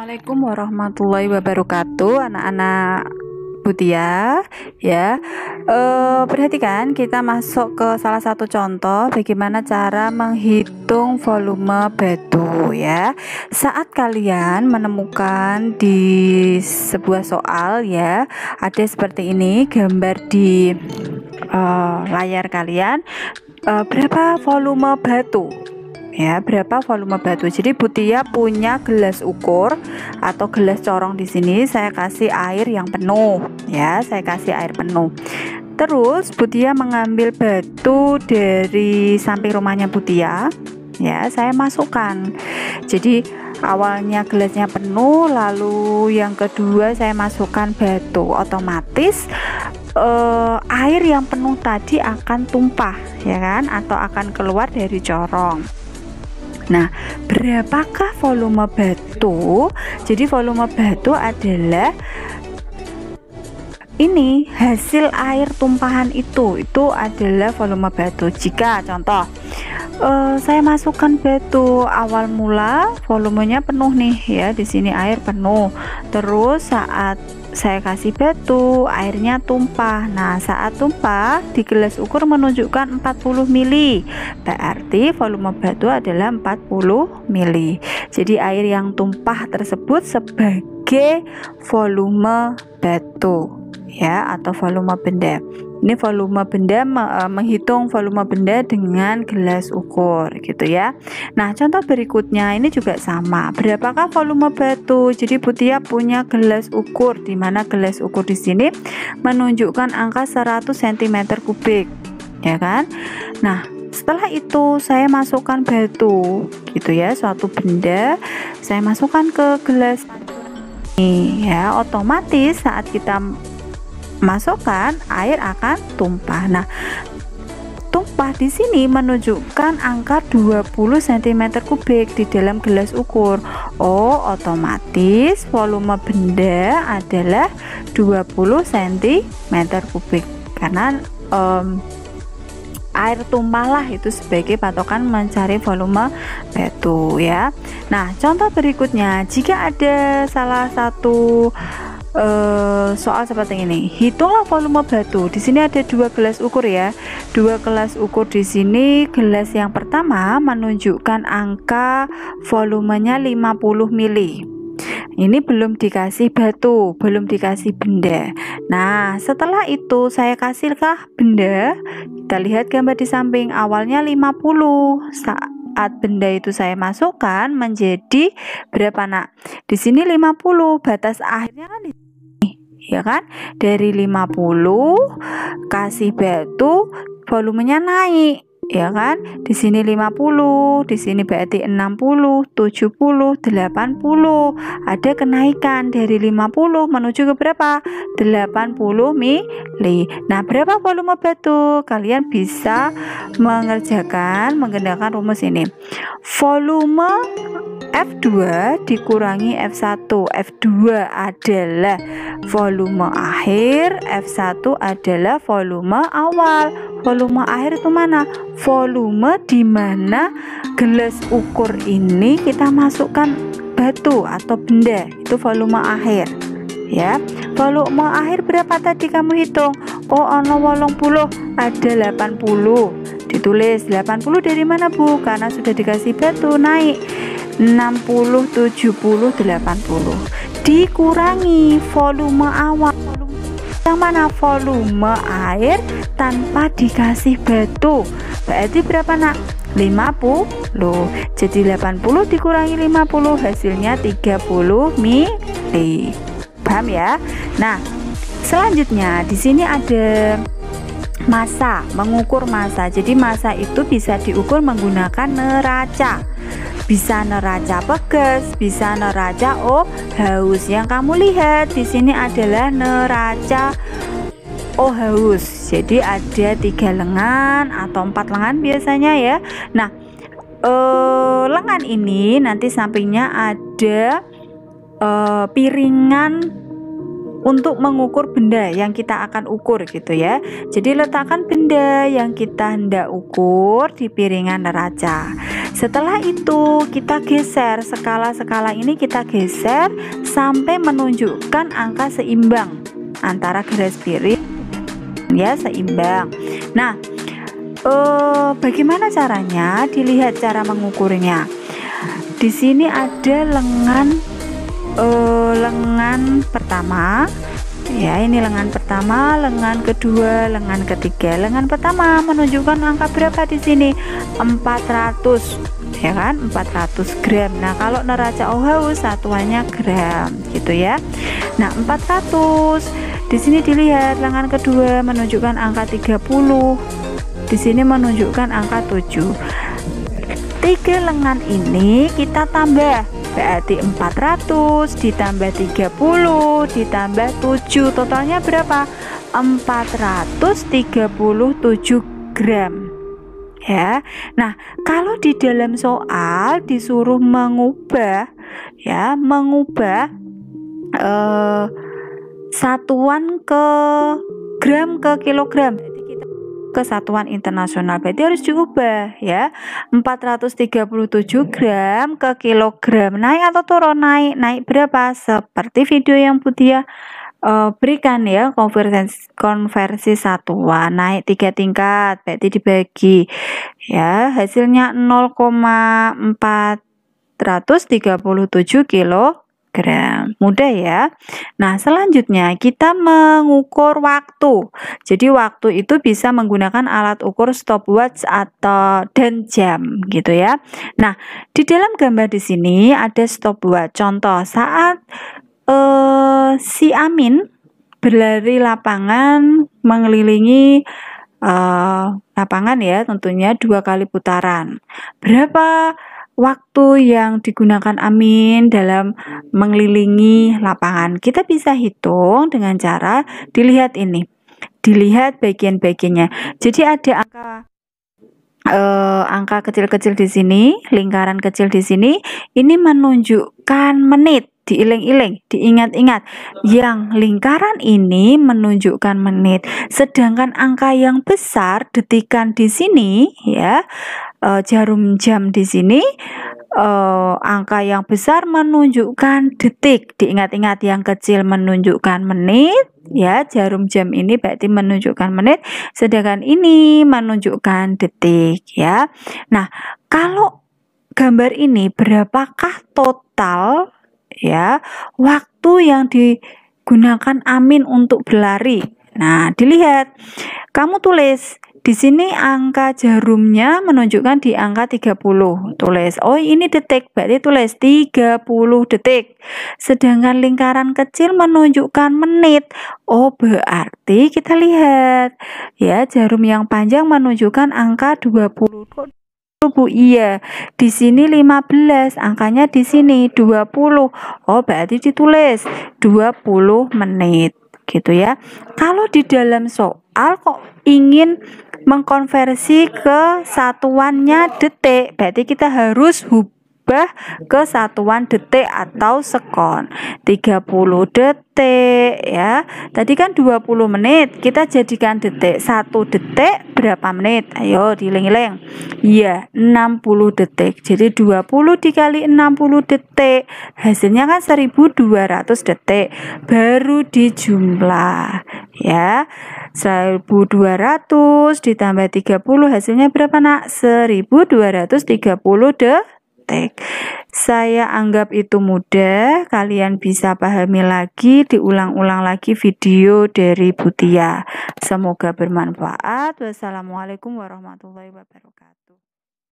Assalamualaikum warahmatullahi wabarakatuh, anak-anak Butia ya. Perhatikan, kita masuk ke salah satu contoh bagaimana cara menghitung volume batu ya. Saat kalian menemukan di sebuah soal ya, ada seperti ini gambar di layar kalian, berapa volume batu ya, berapa volume batu. Jadi Butia punya gelas ukur atau gelas corong. Di sini saya kasih air yang penuh ya, saya kasih air penuh. Terus Butia mengambil batu dari samping rumahnya Butia ya, saya masukkan. Jadi awalnya gelasnya penuh, lalu yang kedua saya masukkan batu, otomatis air yang penuh tadi akan tumpah ya kan, atau akan keluar dari corong. Nah, berapakah volume batu? Jadi volume batu adalah ini, hasil air tumpahan itu adalah volume batu. Jika contoh saya masukkan batu, awal mula volumenya penuh nih ya, di sini air penuh. Terus saat saya kasih batu, airnya tumpah. Nah, saat tumpah di gelas ukur menunjukkan 40 mili. Berarti volume batu adalah 40 mili. Jadi air yang tumpah tersebut sebagai volume batu ya, atau volume benda. Ini volume benda, menghitung volume benda dengan gelas ukur gitu ya. Nah, contoh berikutnya ini juga sama. Berapakah volume batu? Jadi Butia punya gelas ukur, di mana gelas ukur di sini menunjukkan angka 100 cm kubik ya kan. Nah, setelah itu saya masukkan batu gitu ya, suatu benda saya masukkan ke gelas ini ya, otomatis saat kita masukkan air akan tumpah. Nah, tumpah di sini menunjukkan angka 20 cm kubik di dalam gelas ukur. Oh, otomatis volume benda adalah 20 cm kubik karena air tumpahlah itu sebagai patokan mencari volume batu ya. Nah, contoh berikutnya, jika ada salah satu soal seperti ini, hitunglah volume batu. Di sini ada dua gelas ukur ya, dua gelas ukur. Di sini gelas yang pertama menunjukkan angka volumenya 50 mili. Ini belum dikasih batu, belum dikasih benda. Nah, setelah itu saya kasihkah benda. Kita lihat gambar di samping, awalnya 50. Saat benda itu saya masukkan menjadi berapa nak? Di sini 50, batas akhirnya kan ya kan, dari 50 kasih batu volumenya naik ya kan. Di sini 50, di sini berarti 60, 70, 80. Ada kenaikan dari 50 menuju ke berapa? 80 mili. Nah, berapa volume batu? Kalian bisa menggunakan rumus ini. Volume F2 dikurangi F1. F2 adalah volume akhir, F1 adalah volume awal. Volume akhir itu mana? Volume di mana gelas ukur ini kita masukkan batu atau benda, itu volume akhir ya. Volume akhir berapa tadi kamu hitung? Oh, ono 80, ada 80. Ditulis 80 dari mana Bu? Karena sudah dikasih batu, naik 60, 70, 80 dikurangi volume awal. Yang mana? Volume air tanpa dikasih batu. Berarti berapa nak? 50. Jadi 80 dikurangi 50 hasilnya 30 mili. Paham ya? Nah, selanjutnya di sini ada massa, mengukur massa. Jadi massa itu bisa diukur menggunakan neraca. Bisa neraca pegas, bisa neraca haus. Yang kamu lihat di sini adalah neraca haus. Jadi ada 3 lengan atau 4 lengan biasanya ya. Nah, lengan ini nanti sampingnya ada piringan untuk mengukur benda yang kita akan ukur gitu ya. Jadi letakkan benda yang kita hendak ukur di piringan neraca. Setelah itu kita geser skala-skala ini, kita geser sampai menunjukkan angka seimbang antara garis piring ya, seimbang. Nah, bagaimana caranya? Dilihat cara mengukurnya. Di sini ada lengan pertama ya, ini lengan pertama, lengan kedua, lengan ketiga. Lengan pertama menunjukkan angka berapa di sini? 400 ya kan, 400 gram. Nah, kalau neraca OHU satuannya gram gitu ya. Nah, 400 di sini dilihat lengan kedua menunjukkan angka 30. Di sini menunjukkan angka 7. 3 lengan ini kita tambah, berarti 400 ditambah 30 ditambah 7, totalnya berapa? 437 gram ya. Nah, kalau di dalam soal disuruh mengubah ya, satuan ke gram ke kilogram, ke satuan internasional, berarti harus diubah ya. 437 gram ke kilogram, naik atau turun? Naik berapa? Seperti video yang Butia berikan ya, konversi satuan naik 3 tingkat, berarti dibagi ya, hasilnya 0,437 kilogram. Mudah ya. Nah, selanjutnya kita mengukur waktu. Jadi waktu itu bisa menggunakan alat ukur stopwatch dan jam gitu ya. Nah, di dalam gambar di sini ada stopwatch. Contoh saat si Amin berlari lapangan mengelilingi lapangan ya, tentunya 2 kali putaran. Berapa waktu yang digunakan Amin dalam mengelilingi lapangan? Kita bisa hitung dengan cara dilihat ini, dilihat bagian-bagiannya. Jadi ada angka kecil-kecil di sini, lingkaran kecil di sini, ini menunjukkan menit. Diiling-iling, diingat-ingat, yang lingkaran ini menunjukkan menit, sedangkan angka yang besar detikan di sini ya, jarum jam di sini, angka yang besar menunjukkan detik. Diingat-ingat, yang kecil menunjukkan menit ya, jarum jam ini berarti menunjukkan menit, sedangkan ini menunjukkan detik ya. Nah, kalau gambar ini berapakah total ya waktu yang digunakan Amin untuk berlari? Nah, dilihat, kamu tulis di sini angka jarumnya menunjukkan di angka 30. Tulis, oh ini detik, berarti tulis 30 detik. Sedangkan lingkaran kecil menunjukkan menit. Oh, berarti kita lihat ya, jarum yang panjang menunjukkan angka 20. Bu, iya, di sini 15, angkanya di sini 20. Oh, berarti ditulis 20 menit gitu ya. Kalau di dalam soal kok ingin mengkonversi ke satuannya detik, berarti kita harus ubah ke satuan detik atau sekon. 30 detik ya. Tadi kan 20 menit, kita jadikan detik. 1 detik berapa menit? Ayo diiling-iling. Iya, 60 detik. Jadi 20 dikali 60 detik, hasilnya kan 1200 detik. Baru dijumlah ya. 1200 ditambah 30 hasilnya berapa nak? 1230 detik. Saya anggap itu mudah, kalian bisa pahami lagi, diulang-ulang lagi video dari Butia. Semoga bermanfaat. Wassalamualaikum warahmatullahi wabarakatuh.